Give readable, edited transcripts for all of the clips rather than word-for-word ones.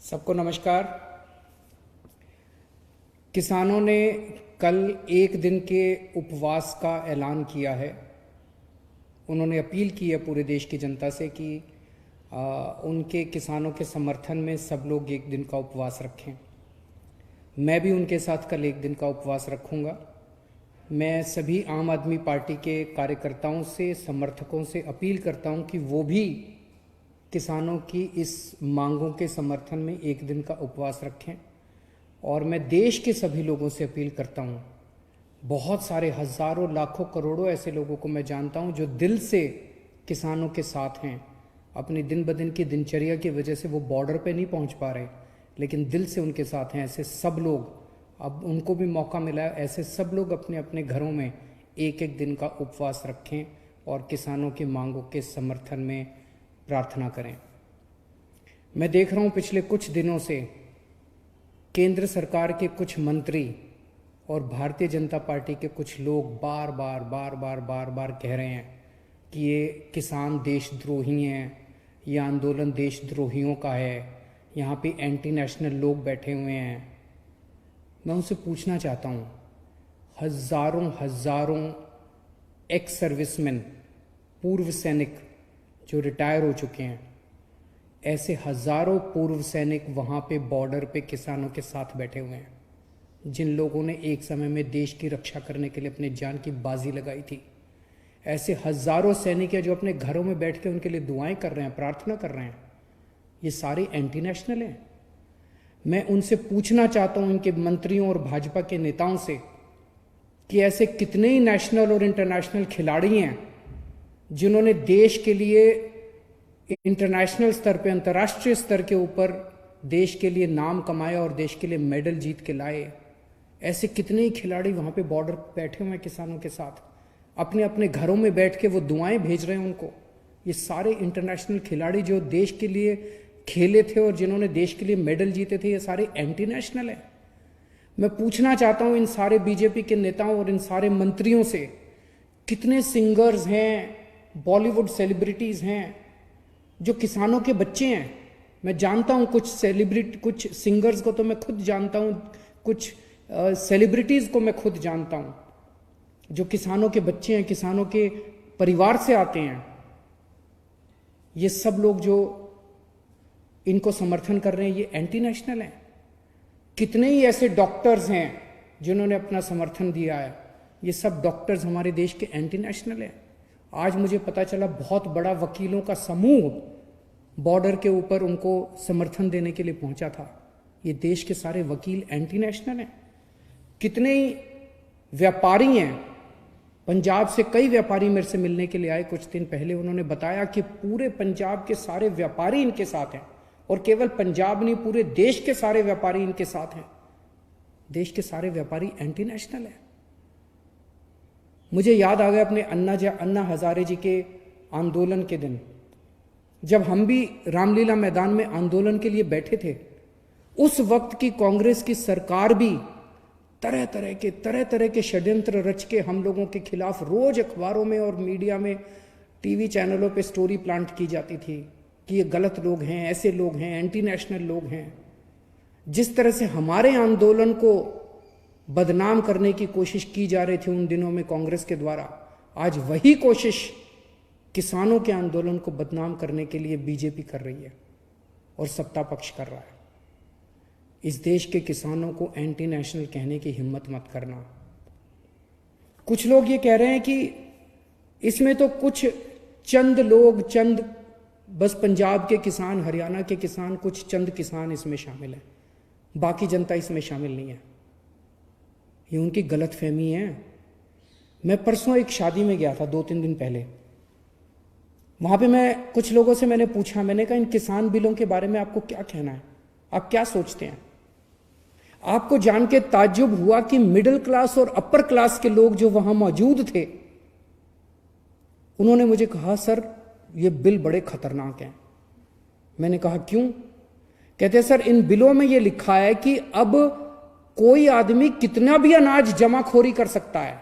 सबको नमस्कार। किसानों ने कल एक दिन के उपवास का ऐलान किया है। उन्होंने अपील की है पूरे देश की जनता से कि उनके किसानों के समर्थन में सब लोग एक दिन का उपवास रखें। मैं भी उनके साथ कल एक दिन का उपवास रखूंगा। मैं सभी आम आदमी पार्टी के कार्यकर्ताओं से, समर्थकों से अपील करता हूं कि वो भी किसानों की इस मांगों के समर्थन में एक दिन का उपवास रखें। और मैं देश के सभी लोगों से अपील करता हूं, बहुत सारे हजारों लाखों करोड़ों ऐसे लोगों को मैं जानता हूं जो दिल से किसानों के साथ हैं। अपनी दिन ब दिन की दिनचर्या की वजह से वो बॉर्डर पे नहीं पहुंच पा रहे, लेकिन दिल से उनके साथ हैं। ऐसे सब लोग, अब उनको भी मौका मिला है, ऐसे सब लोग अपने अपने घरों में एक एक दिन का उपवास रखें और किसानों की मांगों के समर्थन में प्रार्थना करें। मैं देख रहा हूं पिछले कुछ दिनों से केंद्र सरकार के कुछ मंत्री और भारतीय जनता पार्टी के कुछ लोग बार बार कह रहे हैं कि ये किसान देशद्रोही हैं, ये आंदोलन देशद्रोहियों का है, यहाँ पे एंटी नेशनल लोग बैठे हुए हैं। मैं उनसे पूछना चाहता हूँ, हजारों एक्स सर्विसमैन, पूर्व सैनिक जो रिटायर हो चुके हैं, ऐसे हजारों पूर्व सैनिक वहाँ पे बॉर्डर पे किसानों के साथ बैठे हुए हैं, जिन लोगों ने एक समय में देश की रक्षा करने के लिए अपनी जान की बाजी लगाई थी। ऐसे हजारों सैनिक हैं जो अपने घरों में बैठ के उनके लिए दुआएं कर रहे हैं, प्रार्थना कर रहे हैं। ये सारे एंटी नेशनल हैं। मैं उनसे पूछना चाहता हूं, इनके मंत्रियों और भाजपा के नेताओं से, कि ऐसे कितने ही नेशनल और इंटरनेशनल खिलाड़ी हैं जिन्होंने देश के लिए इंटरनेशनल स्तर पे, अंतर्राष्ट्रीय स्तर के ऊपर देश के लिए नाम कमाया और देश के लिए मेडल जीत के लाए। ऐसे कितने ही खिलाड़ी वहां पे बॉर्डर बैठे हुए हैं किसानों के साथ, अपने अपने घरों में बैठ के वो दुआएं भेज रहे हैं उनको। ये सारे इंटरनेशनल खिलाड़ी जो देश के लिए खेले थे और जिन्होंने देश के लिए मेडल जीते थे, ये सारे एंटी नेशनल हैं। मैं पूछना चाहता हूं इन सारे बीजेपी के नेताओं और इन सारे मंत्रियों से, कितने सिंगर्स हैं, बॉलीवुड सेलिब्रिटीज हैं जो किसानों के बच्चे हैं। मैं जानता हूं कुछ कुछ सिंगर्स को तो मैं खुद जानता हूं, कुछ सेलिब्रिटीज को मैं खुद जानता हूं जो किसानों के बच्चे हैं, किसानों के परिवार से आते हैं। ये सब लोग जो इनको समर्थन कर रहे हैं, ये एंटी नेशनल हैं। कितने ही ऐसे डॉक्टर्स हैं जिन्होंने अपना समर्थन दिया है, ये सब डॉक्टर्स हमारे देश के एंटी नेशनल हैं। आज मुझे पता चला बहुत बड़ा वकीलों का समूह बॉर्डर के ऊपर उनको समर्थन देने के लिए पहुंचा था। ये देश के सारे वकील एंटी नेशनल हैं। कितने ही व्यापारी हैं, पंजाब से कई व्यापारी मेरे से मिलने के लिए आए कुछ दिन पहले। उन्होंने बताया कि पूरे पंजाब के सारे व्यापारी इनके साथ हैं, और केवल पंजाब नहीं, पूरे देश के सारे व्यापारी इनके साथ हैं। देश के सारे व्यापारी एंटी नेशनल हैं। मुझे याद आ गया अपने अन्ना हजारे जी के आंदोलन के दिन, जब हम भी रामलीला मैदान में आंदोलन के लिए बैठे थे। उस वक्त की कांग्रेस की सरकार भी तरह तरह के षड्यंत्र रच के हम लोगों के खिलाफ रोज अखबारों में और मीडिया में, टीवी चैनलों पे स्टोरी प्लांट की जाती थी कि ये गलत लोग हैं, ऐसे लोग हैं, एंटी नेशनल लोग हैं। जिस तरह से हमारे आंदोलन को बदनाम करने की कोशिश की जा रही थी उन दिनों में कांग्रेस के द्वारा, आज वही कोशिश किसानों के आंदोलन को बदनाम करने के लिए बीजेपी कर रही है और सत्ता पक्ष कर रहा है। इस देश के किसानों को एंटी नेशनल कहने की हिम्मत मत करना। कुछ लोग ये कह रहे हैं कि इसमें तो कुछ चंद लोग, बस पंजाब के किसान, हरियाणा के किसान, कुछ चंद किसान इसमें शामिल हैं, बाकी जनता इसमें शामिल नहीं है। ये उनकी गलतफहमी है। मैं परसों एक शादी में गया था 2-3 दिन पहले। वहां पे मैं कुछ लोगों से मैंने पूछा, मैंने कहा इन किसान बिलों के बारे में आपको क्या कहना है, आप क्या सोचते हैं। आपको जान के ताज्जुब हुआ कि मिडिल क्लास और अपर क्लास के लोग जो वहां मौजूद थे, उन्होंने मुझे कहा, सर ये बिल बड़े खतरनाक हैं। मैंने कहा क्यों? कहते सर इन बिलों में ये लिखा है कि अब कोई आदमी कितना भी अनाज जमाखोरी कर सकता है।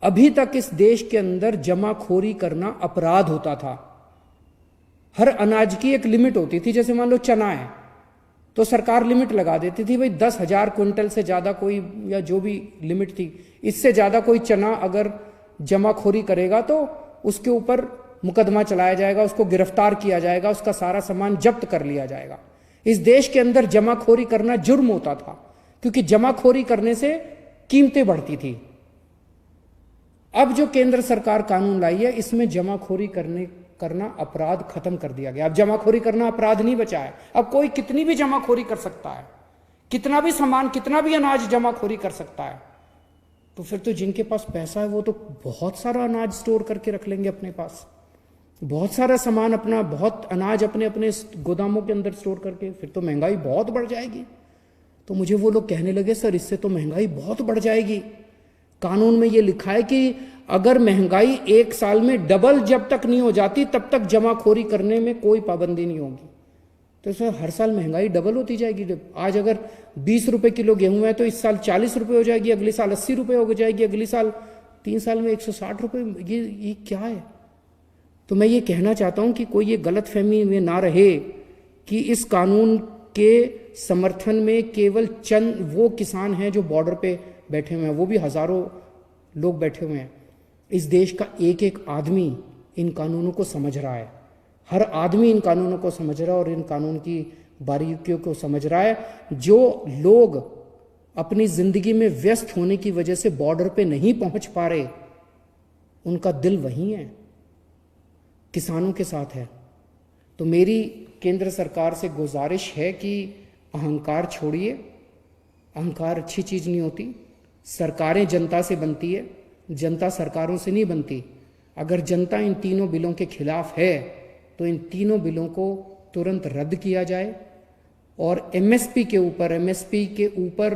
अभी तक इस देश के अंदर जमाखोरी करना अपराध होता था। हर अनाज की एक लिमिट होती थी, जैसे मान लो चना है तो सरकार लिमिट लगा देती थी, भाई 10,000 क्विंटल से ज्यादा कोई, या जो भी लिमिट थी, इससे ज्यादा कोई चना अगर जमाखोरी करेगा तो उसके ऊपर मुकदमा चलाया जाएगा, उसको गिरफ्तार किया जाएगा, उसका सारा सामान जब्त कर लिया जाएगा। इस देश के अंदर जमाखोरी करना जुर्म होता था, क्योंकि जमाखोरी करने से कीमतें बढ़ती थी। अब जो केंद्र सरकार कानून लाई है, इसमें जमाखोरी करना अपराध खत्म कर दिया गया। अब जमाखोरी करना अपराध नहीं बचा है। अब कोई कितनी भी जमाखोरी कर सकता है, कितना भी सामान, कितना भी अनाज जमाखोरी कर सकता है। तो फिर तो जिनके पास पैसा है वो तो बहुत सारा अनाज स्टोर करके रख लेंगे अपने पास, बहुत सारा सामान अपना, बहुत अनाज अपने अपने गोदामों के अंदर स्टोर करके। फिर तो महंगाई बहुत बढ़ जाएगी। तो मुझे वो लोग कहने लगे, सर इससे तो महंगाई बहुत बढ़ जाएगी। कानून में ये लिखा है कि अगर महंगाई एक साल में डबल जब तक नहीं हो जाती तब तक जमाखोरी करने में कोई पाबंदी नहीं होगी। तो सर हर साल महंगाई डबल होती जाएगी। आज अगर 20 रुपए किलो गेहूं है तो इस साल 40 रुपए हो जाएगी, अगले साल 80 रुपए हो जाएगी, अगले साल 3 साल में 160 रुपए। ये क्या है? तो मैं ये कहना चाहता हूं कि कोई ये गलतफहमी में ना रहे कि इस कानून के समर्थन में केवल चंद वो किसान हैं जो बॉर्डर पे बैठे हुए हैं, वो भी हजारों लोग बैठे हुए हैं। इस देश का एक एक आदमी इन कानूनों को समझ रहा है, हर आदमी इन कानूनों को समझ रहा है और इन कानून की बारीकियों को समझ रहा है। जो लोग अपनी जिंदगी में व्यस्त होने की वजह से बॉर्डर पे नहीं पहुंच पा रहे, उनका दिल वहीं है, किसानों के साथ है। तो मेरी केंद्र सरकार से गुजारिश है कि अहंकार छोड़िए। अहंकार अच्छी चीज नहीं होती। सरकारें जनता से बनती है, जनता सरकारों से नहीं बनती। अगर जनता इन तीनों बिलों के खिलाफ है तो इन तीनों बिलों को तुरंत रद्द किया जाए और एमएसपी के ऊपर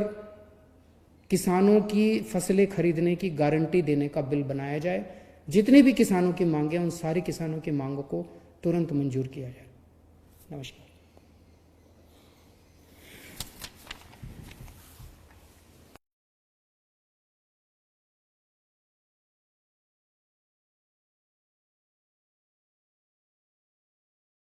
किसानों की फसलें खरीदने की गारंटी देने का बिल बनाया जाए। जितनी भी किसानों की मांगे हैं उन सारे किसानों की मांगों को तुरंत मंजूर किया जाए। नमस्कार।